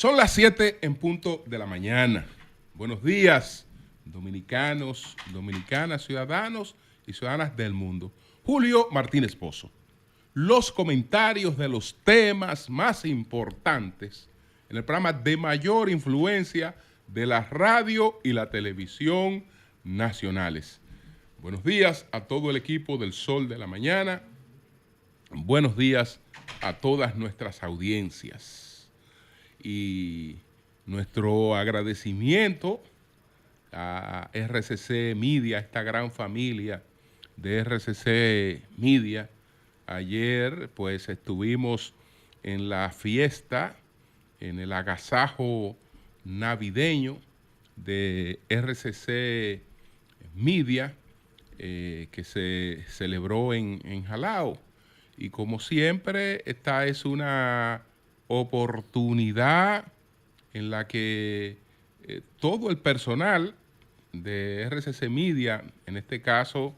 Son las 7 en punto de la mañana. Buenos días, dominicanos, dominicanas, ciudadanos y ciudadanas del mundo. Julio Martínez Pozo. Los comentarios de los temas más importantes en el programa de mayor influencia de la radio y la televisión nacionales. Buenos días a todo el equipo del Sol de la Mañana. Buenos días a todas nuestras audiencias. Y nuestro agradecimiento a RCC Media, esta gran familia de RCC Media. Ayer pues estuvimos en la fiesta, en el agasajo navideño de RCC Media, que se celebró en Jalao. Y como siempre, esta es una oportunidad en la que todo el personal de RCC Media, en este caso,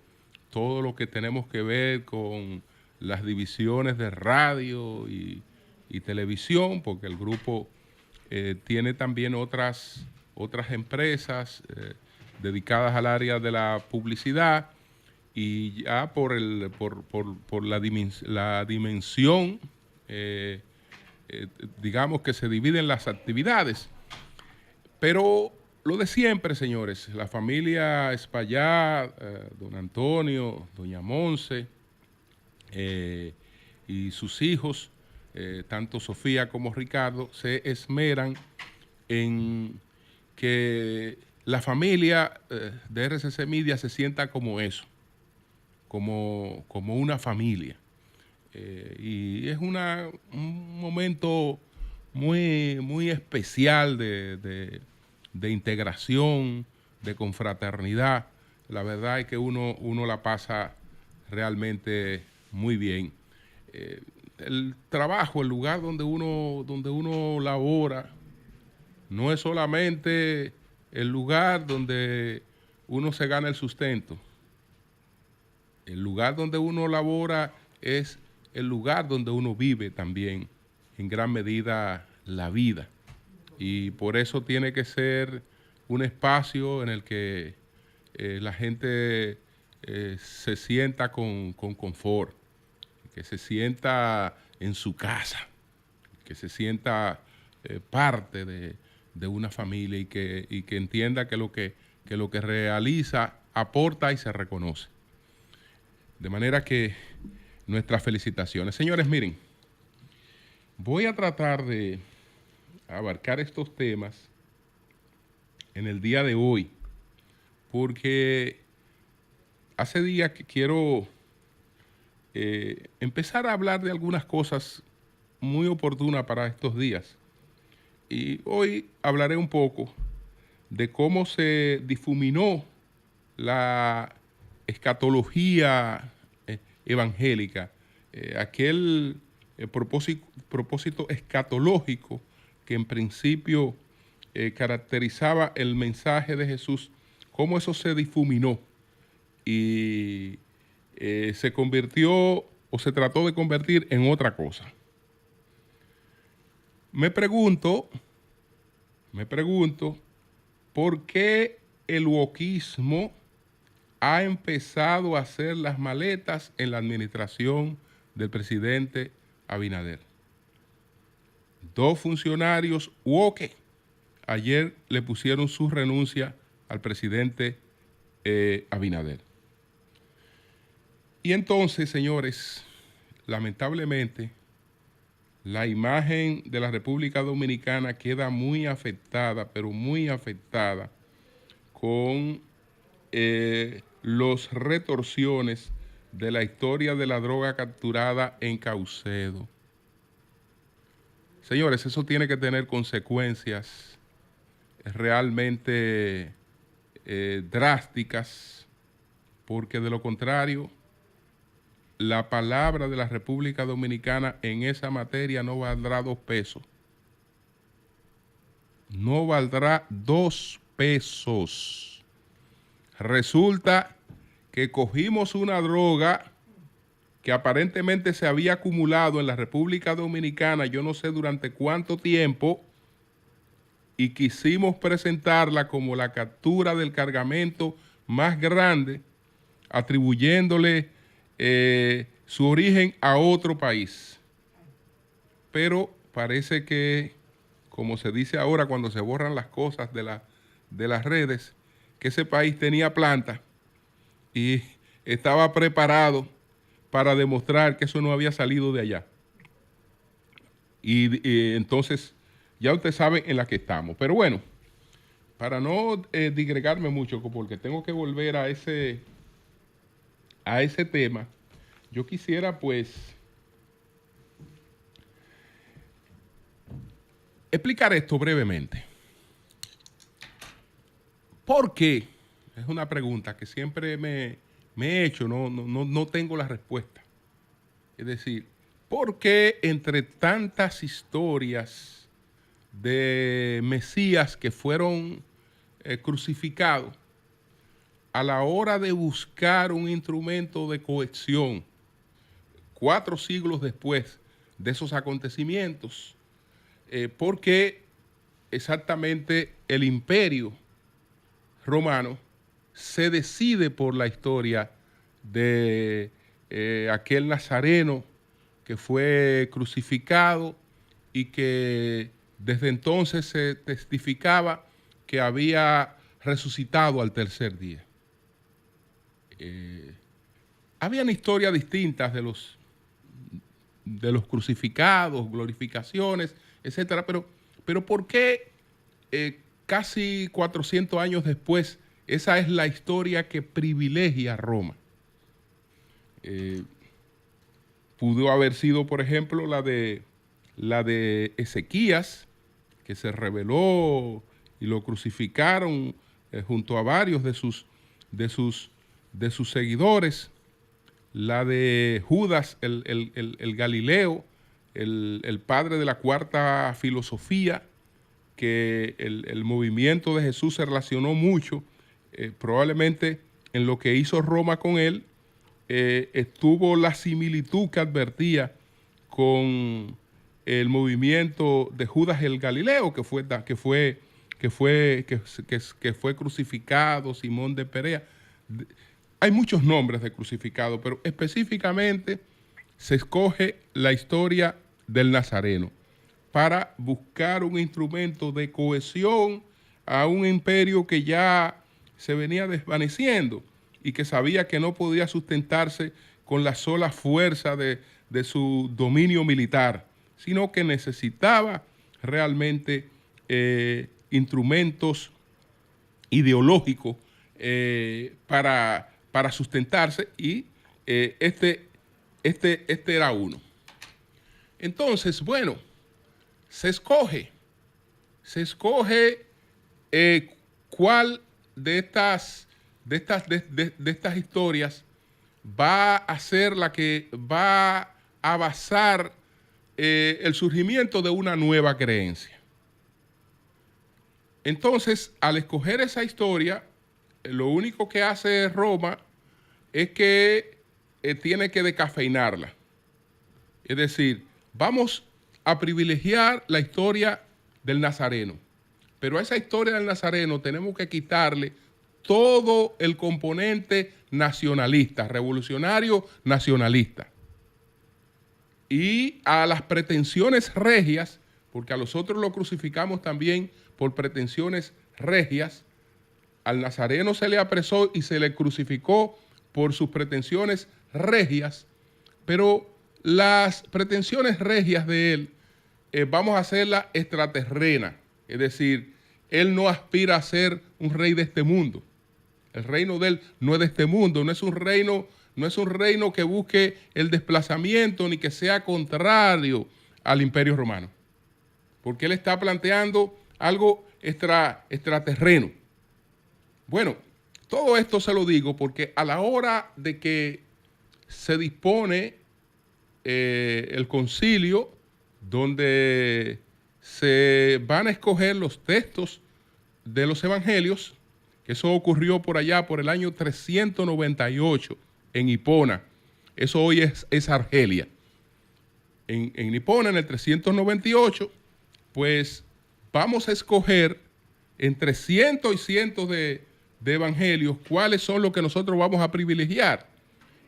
todo lo que tenemos que ver con las divisiones de radio y televisión, porque el grupo tiene también otras empresas dedicadas al área de la publicidad, y ya por la dimensión, digamos que se dividen las actividades. Pero lo de siempre, señores, la familia Espaillá, don Antonio, doña Monse y sus hijos, tanto Sofía como Ricardo, se esmeran en que la familia de RCC Media se sienta como eso, como una familia. Y es un momento muy especial de integración, de confraternidad. La verdad es que uno la pasa realmente muy bien. El trabajo, el lugar donde uno labora, no es solamente el lugar donde uno se gana el sustento. El lugar donde uno labora es el lugar donde uno vive también, en gran medida, la vida. Y por eso tiene que ser un espacio en el que la gente se sienta con confort, que se sienta en su casa, que se sienta parte de una familia y que entienda que lo que realiza aporta y se reconoce. De manera que nuestras felicitaciones. Señores, miren, voy a tratar de abarcar estos temas en el día de hoy, porque hace días que quiero empezar a hablar de algunas cosas muy oportunas para estos días. Y hoy hablaré un poco de cómo se difuminó la escatología evangélica, aquel propósito escatológico que en principio caracterizaba el mensaje de Jesús, cómo eso se difuminó y se convirtió o se trató de convertir en otra cosa. Me pregunto por qué el wokismo ha empezado a hacer las maletas en la administración del presidente Abinader. 2 funcionarios woke ayer le pusieron su renuncia al presidente Abinader. Y entonces, señores, lamentablemente, la imagen de la República Dominicana queda muy afectada, pero muy afectada, con los retorsiones de la historia de la droga capturada en Caucedo. Señores, eso tiene que tener consecuencias realmente drásticas, porque de lo contrario, la palabra de la República Dominicana en esa materia no valdrá 2 pesos. No valdrá 2 pesos. Resulta que cogimos una droga que aparentemente se había acumulado en la República Dominicana, yo no sé durante cuánto tiempo, y quisimos presentarla como la captura del cargamento más grande, atribuyéndole su origen a otro país. Pero parece que, como se dice ahora cuando se borran las cosas de las redes, que ese país tenía planta y estaba preparado para demostrar que eso no había salido de allá. Y entonces, ya usted sabe en la que estamos. Pero bueno, para no digregarme mucho, porque tengo que volver a ese tema, yo quisiera pues explicar esto brevemente. ¿Por qué? Es una pregunta que siempre me he hecho, no tengo la respuesta. Es decir, ¿por qué entre tantas historias de Mesías que fueron crucificados, a la hora de buscar un instrumento de cohesión, 4 siglos después de esos acontecimientos, por qué exactamente el imperio romano se decide por la historia de aquel nazareno que fue crucificado y que desde entonces se testificaba que había resucitado al tercer día? Habían historias distintas de los crucificados, glorificaciones, etcétera, pero ¿por qué casi 400 años después esa es la historia que privilegia a Roma? Pudo haber sido, por ejemplo, la de Ezequías, que se rebeló y lo crucificaron junto a varios de sus seguidores, la de Judas el Galileo, el padre de la cuarta filosofía, que el movimiento de Jesús se relacionó mucho, probablemente en lo que hizo Roma con él, estuvo la similitud que advertía con el movimiento de Judas el Galileo, que fue crucificado, Simón de Perea. Hay muchos nombres de crucificado, pero específicamente se escoge la historia del Nazareno para buscar un instrumento de cohesión a un imperio que ya se venía desvaneciendo y que sabía que no podía sustentarse con la sola fuerza de su dominio militar, sino que necesitaba realmente instrumentos ideológicos para sustentarse, y este era uno. Entonces, bueno, se escoge cuál de estas historias va a ser la que va a basar el surgimiento de una nueva creencia. Entonces, al escoger esa historia, lo único que hace Roma es que tiene que descafeinarla. Es decir, vamos a privilegiar la historia del Nazareno, pero a esa historia del Nazareno tenemos que quitarle todo el componente nacionalista, revolucionario nacionalista. Y a las pretensiones regias, porque a los otros lo crucificamos también por pretensiones regias, al Nazareno se le apresó y se le crucificó por sus pretensiones regias, pero las pretensiones regias de él vamos a hacerlas extraterrenas, es decir, él no aspira a ser un rey de este mundo. El reino de él no es de este mundo, no es un reino que busque el desplazamiento ni que sea contrario al Imperio Romano, porque él está planteando algo extraterreno. Bueno, todo esto se lo digo porque a la hora de que se dispone el concilio, donde se van a escoger los textos de los evangelios, que eso ocurrió por allá por el año 398 en Hipona. Eso hoy es Argelia. En Hipona, en el 398, pues vamos a escoger entre cientos y cientos de evangelios cuáles son los que nosotros vamos a privilegiar.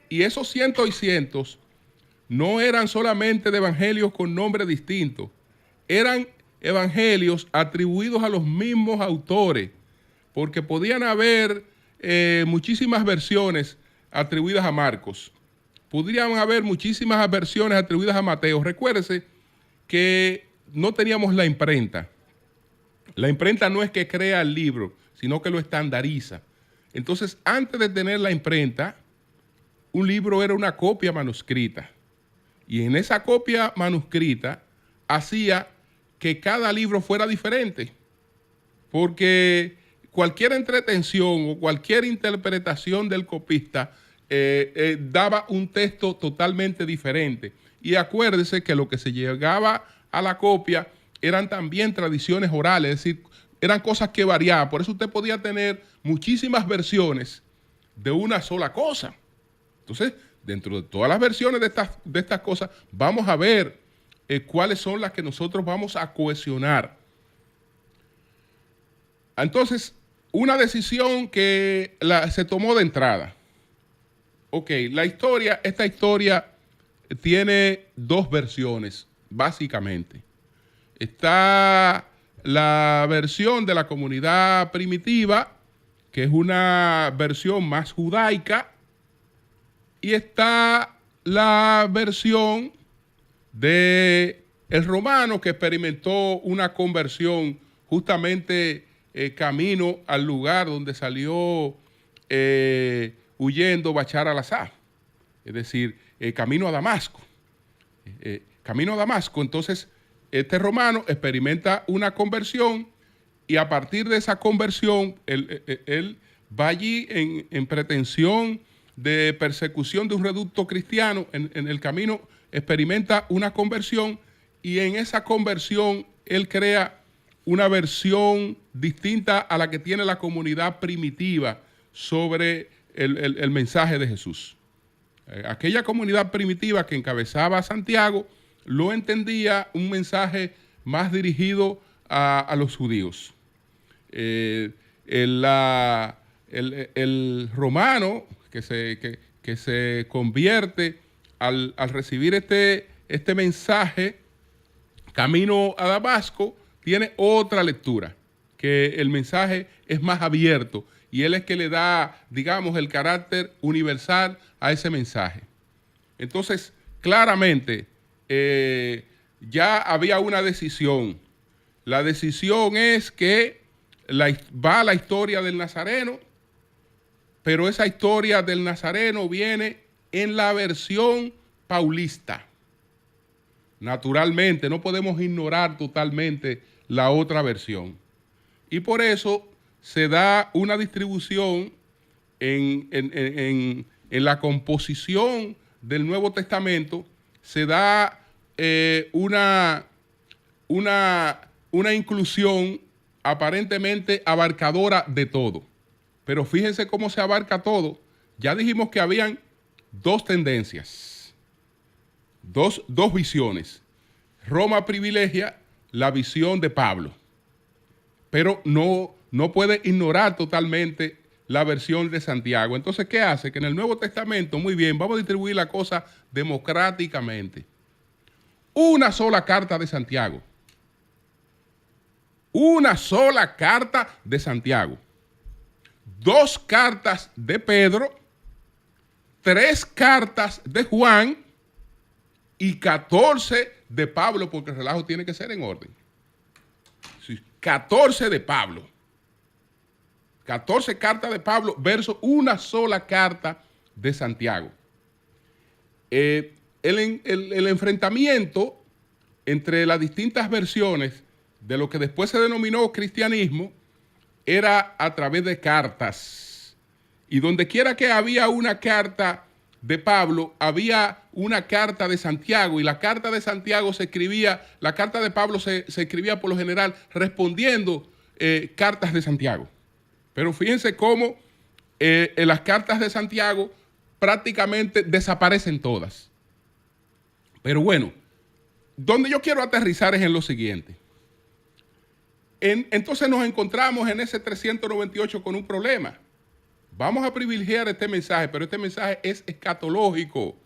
Y esos cientos y cientos no eran solamente de evangelios con nombres distintos, eran evangelios atribuidos a los mismos autores, porque podían haber muchísimas versiones atribuidas a Marcos, podrían haber muchísimas versiones atribuidas a Mateo. Recuérdese que no teníamos la imprenta. La imprenta no es que crea el libro, sino que lo estandariza. Entonces, antes de tener la imprenta, un libro era una copia manuscrita. Y en esa copia manuscrita hacía que cada libro fuera diferente. Porque cualquier entretención o cualquier interpretación del copista daba un texto totalmente diferente. Y acuérdese que lo que se llegaba a la copia eran también tradiciones orales, es decir, eran cosas que variaban. Por eso usted podía tener muchísimas versiones de una sola cosa. Entonces, dentro de todas las versiones de estas cosas, vamos a ver cuáles son las que nosotros vamos a cohesionar. Entonces, una decisión que se tomó de entrada. Ok, esta historia tiene dos versiones, básicamente. Está la versión de la comunidad primitiva, que es una versión más judaica, y está la versión de el romano, que experimentó una conversión justamente camino al lugar donde salió huyendo Bachar al-Assad, es decir, camino a Damasco. Camino a Damasco. Entonces, este romano experimenta una conversión y a partir de esa conversión, él va allí en pretensión de persecución de un reducto cristiano. En el camino experimenta una conversión y en esa conversión él crea una versión distinta a la que tiene la comunidad primitiva sobre el mensaje de Jesús. Aquella comunidad primitiva que encabezaba a Santiago lo entendía un mensaje más dirigido a los judíos. El romano que se convierte al recibir este mensaje camino a Damasco tiene otra lectura, que el mensaje es más abierto y él es que le da, digamos, el carácter universal a ese mensaje. Entonces, claramente, ya había una decisión. La decisión es que va la historia del Nazareno, pero esa historia del Nazareno viene en la versión paulista. Naturalmente, no podemos ignorar totalmente la otra versión. Y por eso se da una distribución en la composición del Nuevo Testamento, se da una inclusión aparentemente abarcadora de todo. Pero fíjense cómo se abarca todo. Ya dijimos que habían dos tendencias, dos visiones. Roma privilegia la visión de Pablo, pero no puede ignorar totalmente la versión de Santiago. Entonces, ¿qué hace? Que en el Nuevo Testamento, muy bien, vamos a distribuir la cosa democráticamente. Una sola carta de Santiago. Una sola carta de Santiago. 2 cartas de Pedro, 3 cartas de Juan y 14 de Pablo, porque el relajo tiene que ser en orden. 14 de Pablo. 14 cartas de Pablo versus una sola carta de Santiago. El enfrentamiento entre las distintas versiones de lo que después se denominó cristianismo era a través de cartas. Y donde quiera que había una carta de Pablo, había una carta de Santiago, y la carta de Santiago la carta de Pablo se escribía por lo general respondiendo cartas de Santiago. Pero fíjense cómo en las cartas de Santiago prácticamente desaparecen todas. Pero bueno, donde yo quiero aterrizar es en lo siguiente. Entonces nos encontramos en ese 398 con un problema. Vamos a privilegiar este mensaje, pero este mensaje es escatológico.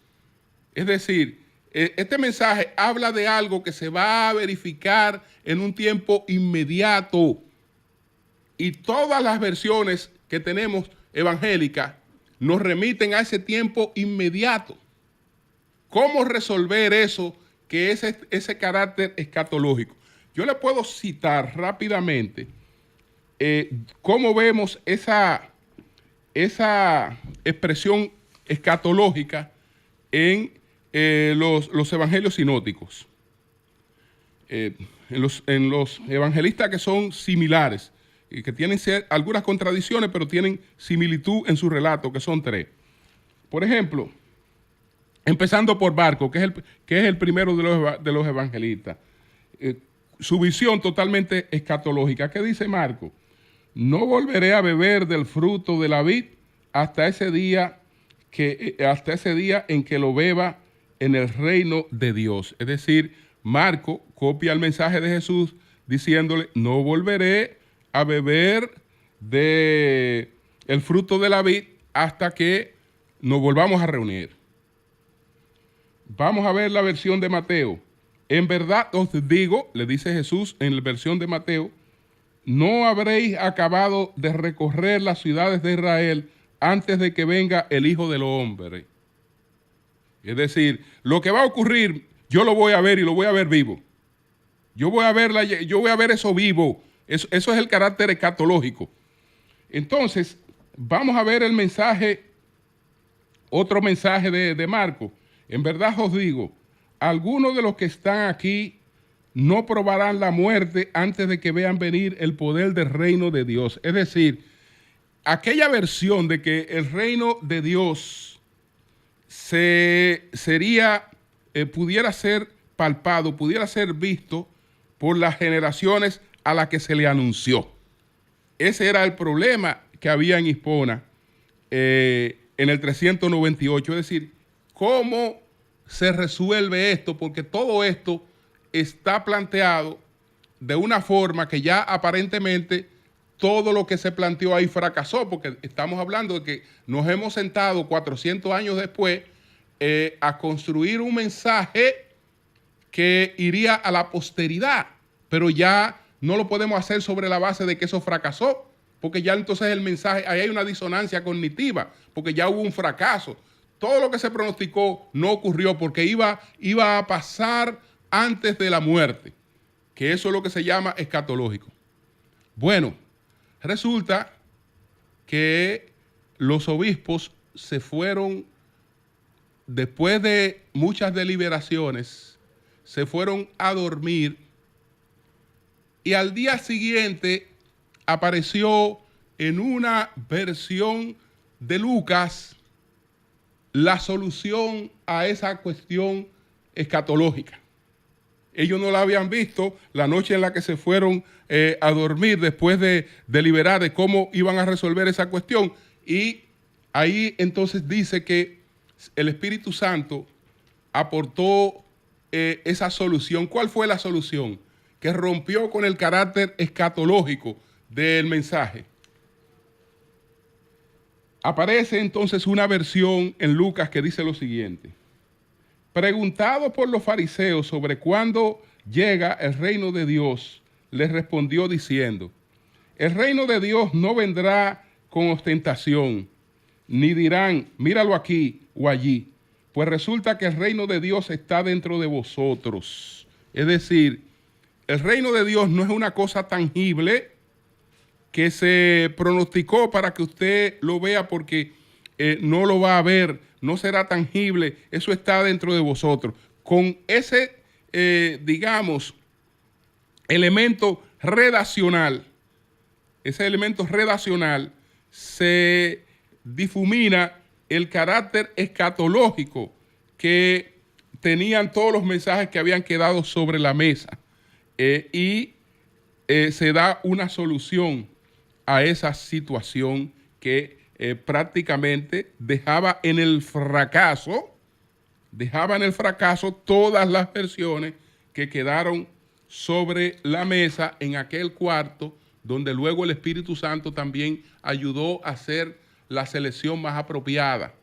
Es decir, este mensaje habla de algo que se va a verificar en un tiempo inmediato. Y todas las versiones que tenemos evangélicas nos remiten a ese tiempo inmediato. ¿Cómo resolver eso que es ese carácter escatológico? Yo le puedo citar rápidamente cómo vemos esa expresión escatológica en los evangelios sinópticos. En los evangelistas que son similares, y que tienen algunas contradicciones, pero tienen similitud en su relato, que son 3. Por ejemplo, empezando por Marcos, que es el primero de los evangelistas. Su visión totalmente escatológica. ¿Qué dice Marcos? No volveré a beber del fruto de la vid hasta ese día en que lo beba en el reino de Dios. Es decir, Marcos copia el mensaje de Jesús diciéndole, no volveré a beber del fruto de la vid hasta que nos volvamos a reunir. Vamos a ver la versión de Mateo. En verdad os digo, le dice Jesús en la versión de Mateo, no habréis acabado de recorrer las ciudades de Israel antes de que venga el Hijo del Hombre. Es decir, lo que va a ocurrir, yo lo voy a ver y lo voy a ver vivo. Yo voy a ver eso vivo. Eso es el carácter escatológico. Entonces, vamos a ver el mensaje, otro mensaje de Marcos. En verdad os digo, algunos de los que están aquí no probarán la muerte antes de que vean venir el poder del reino de Dios. Es decir, aquella versión de que el reino de Dios pudiera ser palpado, pudiera ser visto por las generaciones a las que se le anunció. Ese era el problema que había en Hispona en el 398. Es decir, ¿cómo se resuelve esto? Porque todo esto está planteado de una forma que ya aparentemente todo lo que se planteó ahí fracasó, porque estamos hablando de que nos hemos sentado 400 años después a construir un mensaje que iría a la posteridad, pero ya no lo podemos hacer sobre la base de que eso fracasó, porque ya entonces el mensaje, ahí hay una disonancia cognitiva, porque ya hubo un fracaso. Todo lo que se pronosticó no ocurrió porque iba a pasar antes de la muerte, que eso es lo que se llama escatológico. Bueno, resulta que los obispos se fueron, después de muchas deliberaciones, se fueron a dormir y al día siguiente apareció en una versión de Lucas la solución a esa cuestión escatológica. Ellos no la habían visto la noche en la que se fueron a dormir después de deliberar de cómo iban a resolver esa cuestión. Y ahí entonces dice que el Espíritu Santo aportó esa solución. ¿Cuál fue la solución? Que rompió con el carácter escatológico del mensaje. Aparece entonces una versión en Lucas que dice lo siguiente. Preguntado por los fariseos sobre cuándo llega el reino de Dios, les respondió diciendo, el reino de Dios no vendrá con ostentación, ni dirán, míralo aquí o allí, pues resulta que el reino de Dios está dentro de vosotros. Es decir, el reino de Dios no es una cosa tangible que se pronosticó para que usted lo vea porque no lo va a ver, no será tangible, eso está dentro de vosotros. Con ese, digamos, elemento redaccional, se difumina el carácter escatológico que tenían todos los mensajes que habían quedado sobre la mesa. Y se da una solución a esa situación que prácticamente dejaba en el fracaso todas las versiones que quedaron sobre la mesa en aquel cuarto donde luego el Espíritu Santo también ayudó a hacer la selección más apropiada,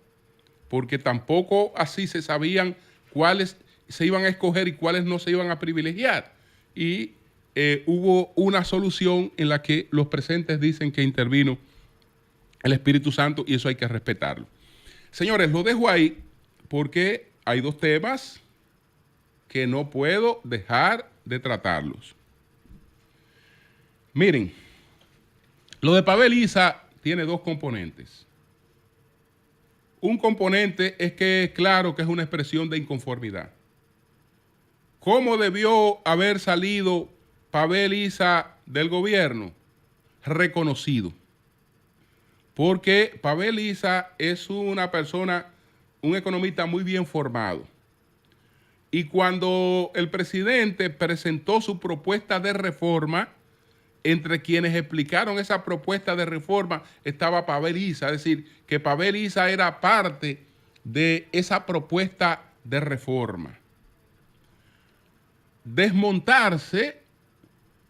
porque tampoco así se sabían cuáles se iban a escoger y cuáles no se iban a privilegiar. Y hubo una solución en la que los presentes dicen que intervino el Espíritu Santo y eso hay que respetarlo. Señores, lo dejo ahí porque hay dos temas que no puedo dejar de tratarlos. Miren, lo de Pavel Issa tiene dos componentes. Un componente es que es claro que es una expresión de inconformidad. ¿Cómo debió haber salido Pavel Issa del gobierno? Reconocido. Porque Pavel Issa es una persona, un economista muy bien formado. Y cuando el presidente presentó su propuesta de reforma, entre quienes explicaron esa propuesta de reforma estaba Pavel Issa, es decir, que Pavel Issa era parte de esa propuesta de reforma. Desmontarse,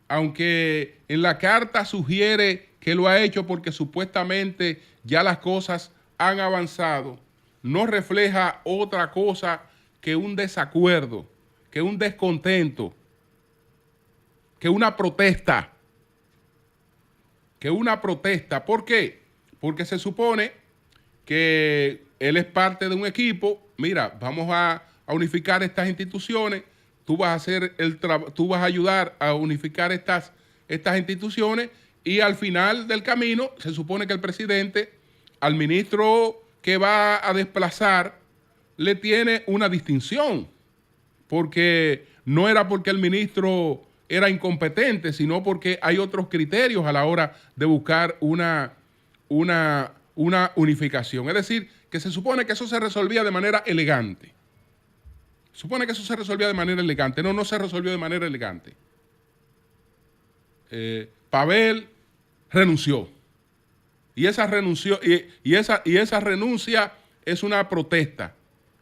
aunque en la carta sugiere que lo ha hecho porque supuestamente ya las cosas han avanzado, no refleja otra cosa que un desacuerdo, que un descontento, que una protesta. ¿Por qué? Porque se supone que él es parte de un equipo. Mira, vamos a unificar estas instituciones. Tú vas a ayudar a unificar estas instituciones y al final del camino se supone que el presidente al ministro que va a desplazar le tiene una distinción, porque no era porque el ministro era incompetente, sino porque hay otros criterios a la hora de buscar una unificación. Es decir, que se supone que eso se resolvía de manera elegante. No se resolvió de manera elegante. Pavel renunció. Y esa renuncia es una protesta.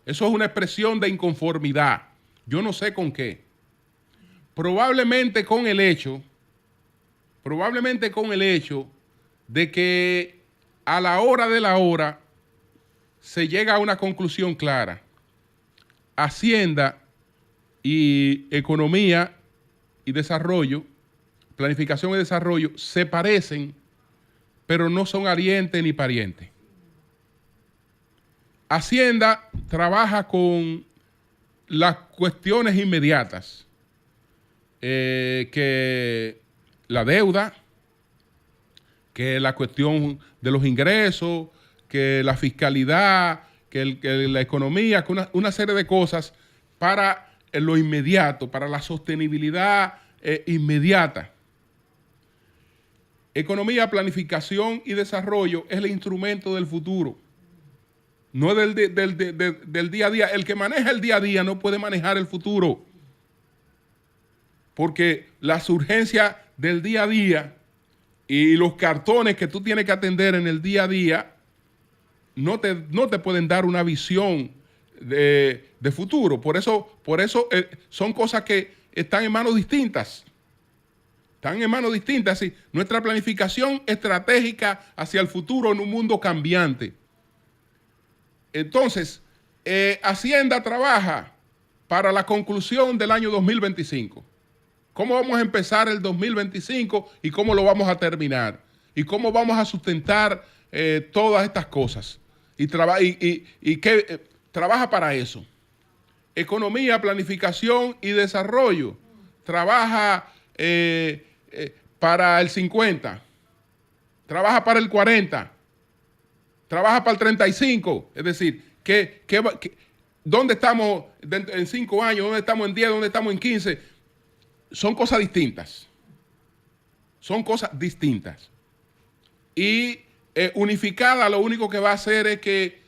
Eso es una expresión de inconformidad. Yo no sé con qué. Probablemente con el hecho de que a la hora de la hora se llega a una conclusión clara. Hacienda y economía y desarrollo, planificación y desarrollo, se parecen, pero no son arientes ni parientes. Hacienda trabaja con las cuestiones inmediatas, que la deuda, que la cuestión de los ingresos, que la fiscalidad, que la economía, que una serie de cosas para lo inmediato, para la sostenibilidad inmediata. Economía, planificación y desarrollo es el instrumento del futuro. No es del día a día. El que maneja el día a día no puede manejar el futuro. Porque las urgencias del día a día y los cartones que tú tienes que atender en el día a día no te pueden dar una visión de futuro. Por eso son cosas que están en manos distintas. Sí. Nuestra planificación estratégica hacia el futuro en un mundo cambiante. Entonces, Hacienda trabaja para la conclusión del año 2025. ¿Cómo vamos a empezar el 2025 y cómo lo vamos a terminar? ¿Y cómo vamos a sustentar todas estas cosas? Trabaja para eso. Economía, planificación y desarrollo. Trabaja para el 50. Trabaja para el 40. Trabaja para el 35, es decir, ¿dónde estamos en 5 años? ¿Dónde estamos en 10? ¿Dónde estamos en 15? Son cosas distintas. Y unificada lo único que va a hacer es que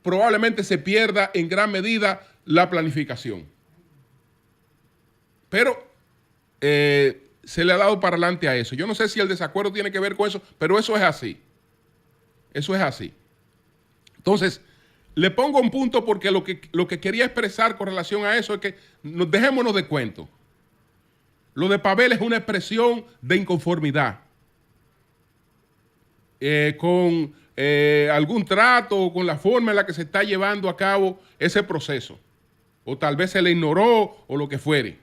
probablemente se pierda en gran medida la planificación. Pero se le ha dado para adelante a eso. Yo no sé si el desacuerdo tiene que ver con eso, pero eso es así. Entonces, le pongo un punto porque lo que quería expresar con relación a eso es que dejémonos de cuento. Lo de Pavel es una expresión de inconformidad con algún trato o con la forma en la que se está llevando a cabo ese proceso. O tal vez se le ignoró o lo que fuere.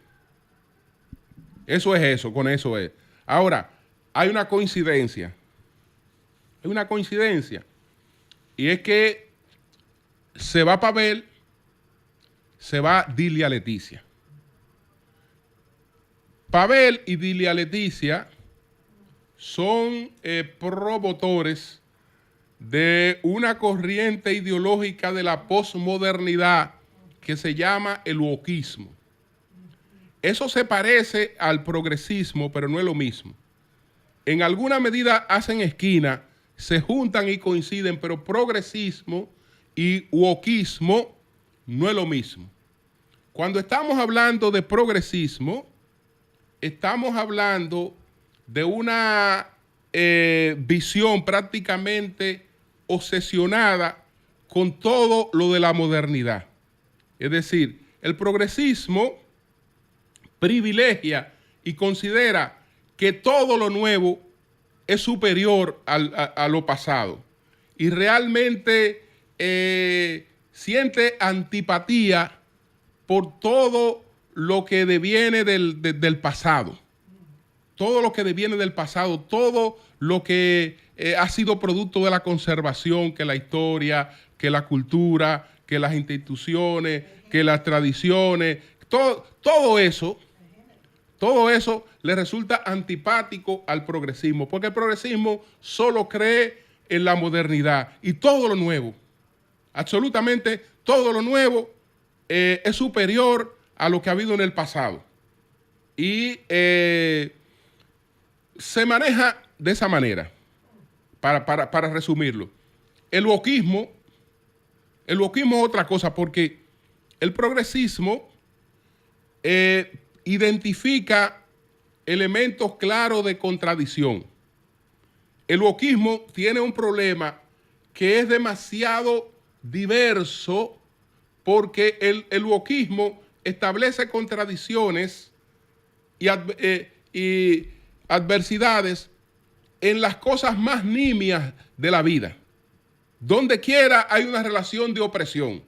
Eso es eso, con eso es. Ahora, hay una coincidencia. Hay una coincidencia. Y es que se va Pavel, se va Dilia Leticia. Pavel y Dilia Leticia son promotores de una corriente ideológica de la posmodernidad que se llama el wokismo. Eso se parece al progresismo, pero no es lo mismo. En alguna medida hacen esquina, se juntan y coinciden, pero progresismo y wokismo no es lo mismo. Cuando estamos hablando de progresismo, estamos hablando de una visión prácticamente obsesionada con todo lo de la modernidad. Es decir, el progresismo privilegia y considera que todo lo nuevo es superior a lo pasado y realmente siente antipatía por todo lo que deviene del pasado. Todo lo que deviene del pasado, todo lo que ha sido producto de la conservación, que la historia, que la cultura, que las instituciones, que las tradiciones, todo eso le resulta antipático al progresismo, porque el progresismo solo cree en la modernidad y todo lo nuevo, absolutamente todo lo nuevo es superior a lo que ha habido en el pasado. Y se maneja de esa manera, para resumirlo. El wokismo es otra cosa, porque el progresismo identifica elementos claros de contradicción. El wokismo tiene un problema que es demasiado diverso, porque el wokismo establece contradicciones y adversidades en las cosas más nimias de la vida. Donde quiera hay una relación de opresión.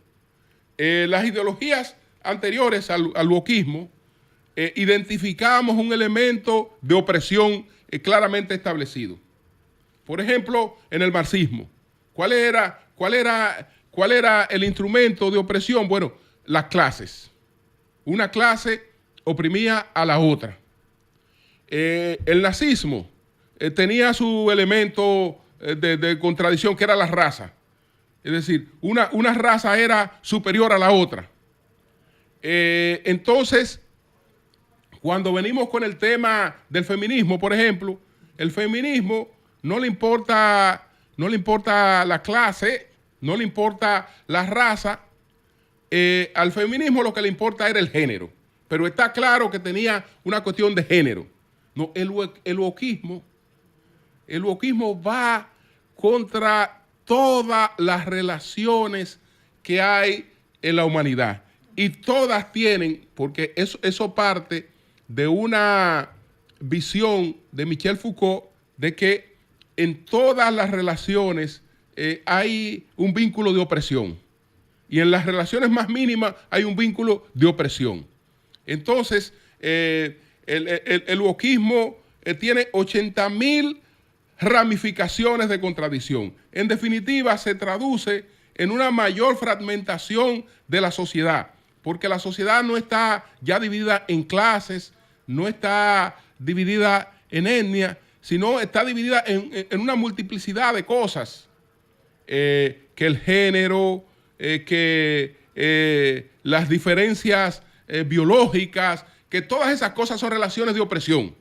Las ideologías anteriores al wokismo identificamos un elemento de opresión claramente establecido. Por ejemplo, en el marxismo, ¿cuál era el instrumento de opresión? Bueno, las clases. Una clase oprimía a la otra. El nazismo tenía su elemento de contradicción, que era la raza. Es decir, una raza era superior a la otra. Entonces, cuando venimos con el tema del feminismo, por ejemplo, el feminismo no le importa la clase, no le importa la raza. Al feminismo lo que le importa era el género, pero está claro que tenía una cuestión de género. No, el wokismo va contra todas las relaciones que hay en la humanidad. Y todas tienen, porque eso parte de una visión de Michel Foucault, de que en todas las relaciones hay un vínculo de opresión. Y en las relaciones más mínimas hay un vínculo de opresión. Entonces, el wokismo tiene 80.000 ramificaciones de contradicción. En definitiva, se traduce en una mayor fragmentación de la sociedad, porque la sociedad no está ya dividida en clases, no está dividida en etnia, sino está dividida en una multiplicidad de cosas, que el género, que las diferencias biológicas, que todas esas cosas son relaciones de opresión,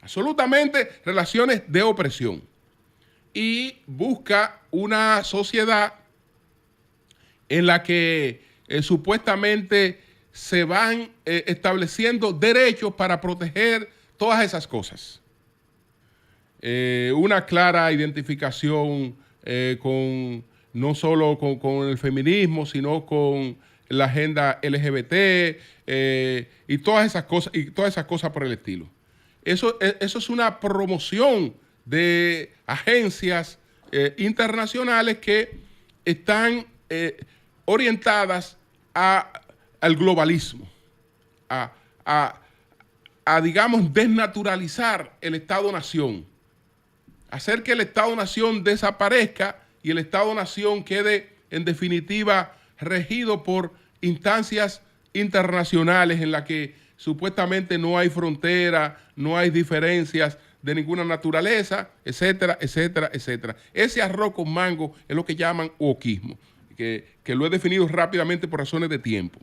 absolutamente relaciones de opresión. Y busca una sociedad en la que supuestamente se van estableciendo derechos para proteger todas esas cosas. Una clara identificación no solo con el feminismo, sino con la agenda LGBT y todas esas cosas por el estilo. Eso es una promoción de agencias internacionales que están orientadas al globalismo, digamos, desnaturalizar el Estado-Nación, hacer que el Estado-Nación desaparezca y el Estado-Nación quede, en definitiva, regido por instancias internacionales en las que supuestamente no hay frontera, no hay diferencias de ninguna naturaleza, etcétera, etcétera, etcétera. Ese arroz con mango es lo que llaman wokismo, que lo he definido rápidamente por razones de tiempo.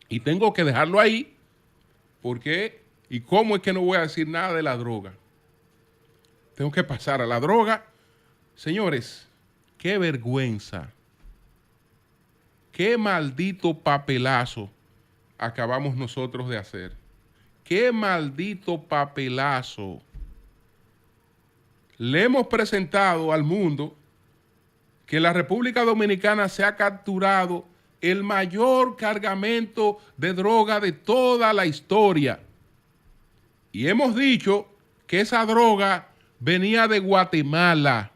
Y tengo que dejarlo ahí, porque, ¿y cómo es que no voy a decir nada de la droga? Tengo que pasar a la droga. Señores, qué vergüenza, qué maldito papelazo acabamos nosotros de hacer. Qué maldito papelazo. Le hemos presentado al mundo que en la República Dominicana se ha capturado el mayor cargamento de droga de toda la historia. Y hemos dicho que esa droga venía de Guatemala.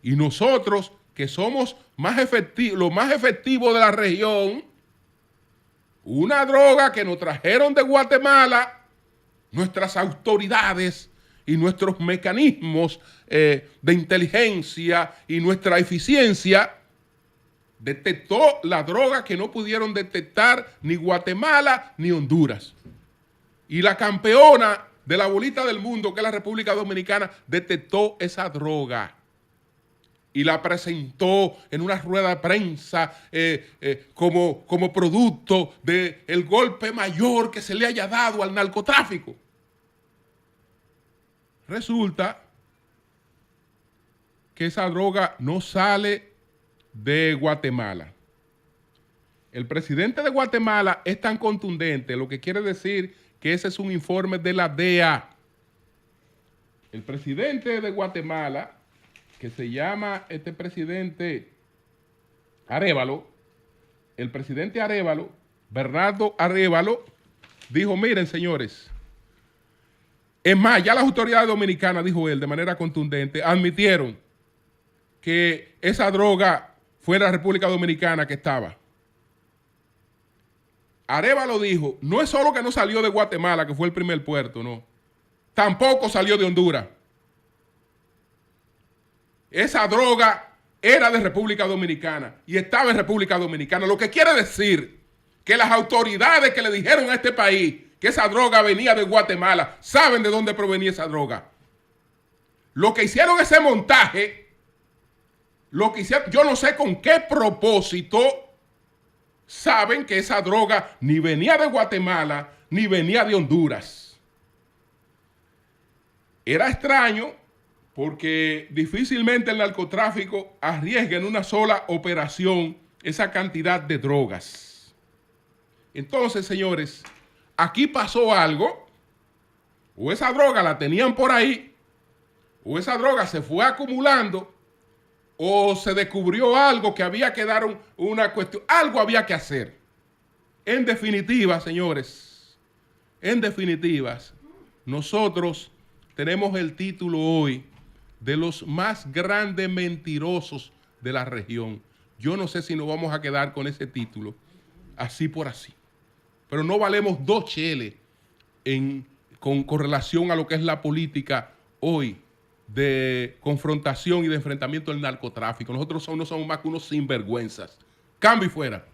Y nosotros, que somos los más efectivos de la región, una droga que nos trajeron de Guatemala, nuestras autoridades y nuestros mecanismos de inteligencia y nuestra eficiencia, detectó la droga que no pudieron detectar ni Guatemala ni Honduras. Y la campeona de la bolita del mundo, que es la República Dominicana, detectó esa droga y la presentó en una rueda de prensa como producto del golpe mayor que se le haya dado al narcotráfico. Resulta que esa droga no sale de Guatemala. El presidente de Guatemala es tan contundente, lo que quiere decir que ese es un informe de la DEA. El presidente de Guatemala, que se llama este presidente Arévalo, el presidente Arévalo, Bernardo Arévalo, dijo: miren, señores, es más, ya las autoridades dominicanas, dijo él de manera contundente, admitieron que esa droga fue en la República Dominicana que estaba. Arévalo dijo: no es solo que no salió de Guatemala, que fue el primer puerto, no. Tampoco salió de Honduras. Esa droga era de República Dominicana y estaba en República Dominicana. Lo que quiere decir que las autoridades que le dijeron a este país que esa droga venía de Guatemala saben de dónde provenía esa droga. Lo que hicieron ese montaje, yo no sé con qué propósito, saben que esa droga ni venía de Guatemala ni venía de Honduras. Era extraño porque difícilmente el narcotráfico arriesga en una sola operación esa cantidad de drogas. Entonces, señores, aquí pasó algo. O esa droga la tenían por ahí, o esa droga se fue acumulando, o se descubrió algo que había que dar una cuestión, algo había que hacer. En definitiva, señores, nosotros tenemos el título hoy de los más grandes mentirosos de la región. Yo no sé si nos vamos a quedar con ese título, así por así. Pero no valemos dos cheles con relación a lo que es la política hoy de confrontación y de enfrentamiento del narcotráfico. Nosotros no somos más que unos sinvergüenzas. Cambio y fuera.